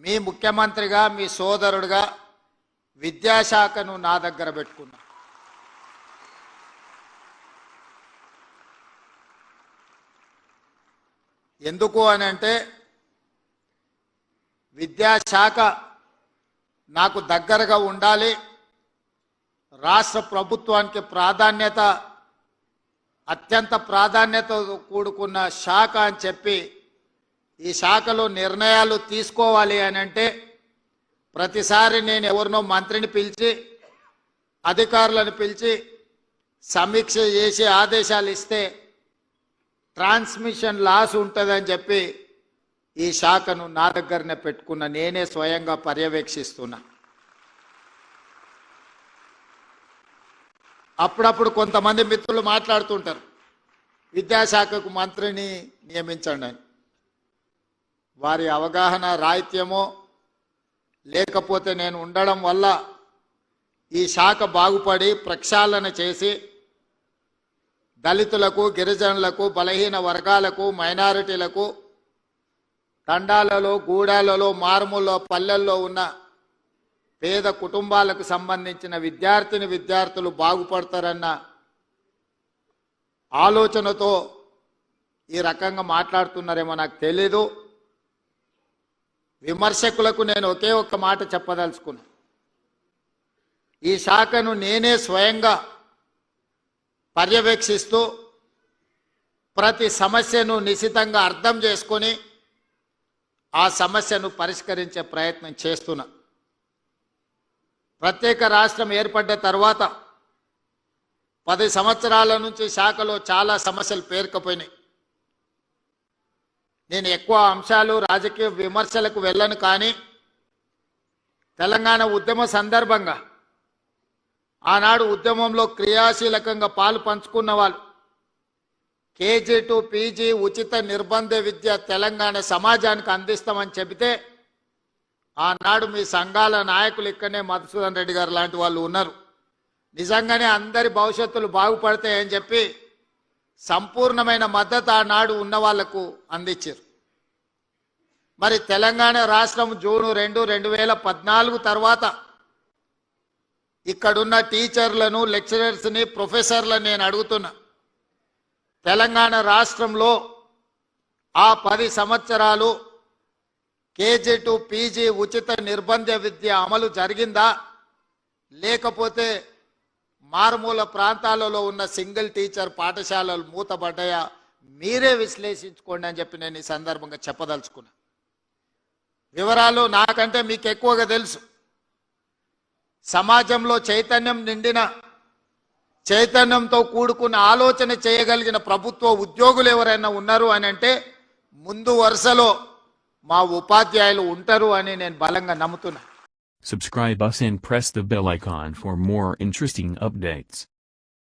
మీ ముఖ్యమంత్రిగా మీ సోదరుడిగా విద్యాశాఖను నా దగ్గర పెట్టుకున్నా. ఎందుకు అని అంటే విద్యాశాఖ నాకు దగ్గరగా ఉండాలి, రాష్ట్ర ప్రభుత్వానికి అత్యంత ప్రాధాన్యతతో కూడుకున్న శాఖ అని చెప్పి ఈ శాఖలో నిర్ణయాలు తీసుకోవాలి అని అంటే ప్రతిసారి నేను ఎవరినో మంత్రిని పిలిచి అధికారులను పిలిచి సమీక్ష చేసి ఆదేశాలు ఇస్తే ట్రాన్స్మిషన్ లాస్ ఉంటుందని చెప్పి ఈ శాఖను నా దగ్గరనే పెట్టుకున్న, నేనే స్వయంగా పర్యవేక్షిస్తున్నా. అప్పుడప్పుడు కొంతమంది మిత్రులు మాట్లాడుతుంటారు, విద్యాశాఖకు మంత్రిని నియమించండి అని. వారి అవగాహన రాహిత్యమో లేకపోతే నేను ఉండడం వల్ల ఈ శాఖ బాగుపడి ప్రక్షాళన చేసి దళితులకు, గిరిజనులకు, బలహీన వర్గాలకు, మైనారిటీలకు, తండాలలో, గూడాలలో, మారుమూల పల్లెల్లో ఉన్న పేద కుటుంబాలకు సంబంధించిన విద్యార్థులు బాగుపడతారన్న ఆలోచనతో ఈ రకంగా మాట్లాడుతున్నారేమో నాకు తెలీదు. విమర్శకులకు నేను ఒకే ఒక్క మాట చెప్పదలుచుకున్నా. ఈ శాఖను నేనే స్వయంగా పర్యవేక్షిస్తూ ప్రతి సమస్యను నిశితంగా అర్థం చేసుకొని ఆ సమస్యను పరిష్కరించే ప్రయత్నం చేస్తున్నా. ప్రత్యేక రాష్ట్రం ఏర్పడ్డ తర్వాత 10 సంవత్సరాల నుంచి శాఖలో చాలా సమస్యలు పేరుకుపోయినాయి. నేను ఎక్కువ అంశాలు రాజకీయ విమర్శలకు వెళ్ళను, కానీ తెలంగాణ ఉద్యమ సందర్భంగా ఆనాడు ఉద్యమంలో క్రియాశీలకంగా పాలు పంచుకున్న వాళ్ళు కేజీ టు పీజీ ఉచిత నిర్బంధ విద్య తెలంగాణ సమాజానికి అందిస్తామని చెబితే ఆనాడు మీ సంఘాల నాయకులు ఇక్కడనే మధుసూదన్ రెడ్డి గారు లాంటి వాళ్ళు ఉన్నారు. నిజంగానే అందరి భవిష్యత్తులు బాగుపడతాయని చెప్పి సంపూర్ణమైన మద్దతు ఆనాడు ఉన్న వాళ్లకు అందించారు. మరి తెలంగాణ రాష్ట్రం జూన్ 2, 2014 తర్వాత ఇక్కడున్న టీచర్లను, లెక్చరర్స్ని, ప్రొఫెసర్లను నేను అడుగుతున్నా, తెలంగాణ రాష్ట్రంలో ఆ 10 సంవత్సరాలు కేజీ టు పీజీ ఉచిత నిర్బంధ విద్య అమలు జరిగిందా, లేకపోతే మారుమూల ప్రాంతాలలో ఉన్న సింగిల్ టీచర్ పాఠశాలలు మూతబడ్డాయా? మీరే విశ్లేషించుకోండి అని చెప్పి నేను ఈ సందర్భంగా చెప్పదలుచుకున్నా. వివరాలు నాకంటే మీకు ఎక్కువగా తెలుసు. సమాజంలో చైతన్యం నిండిన, చైతన్యంతో కూడుకున్న ఆలోచన చేయగలిగిన ప్రభుత్వ ఉద్యోగులు ఎవరైనా ఉన్నారు అని అంటే ముందు వరుసలో మా ఉపాధ్యాయులు ఉంటారు అని నేను బలంగా నమ్ముతున్నా. Subscribe us and press the bell icon for more interesting updates.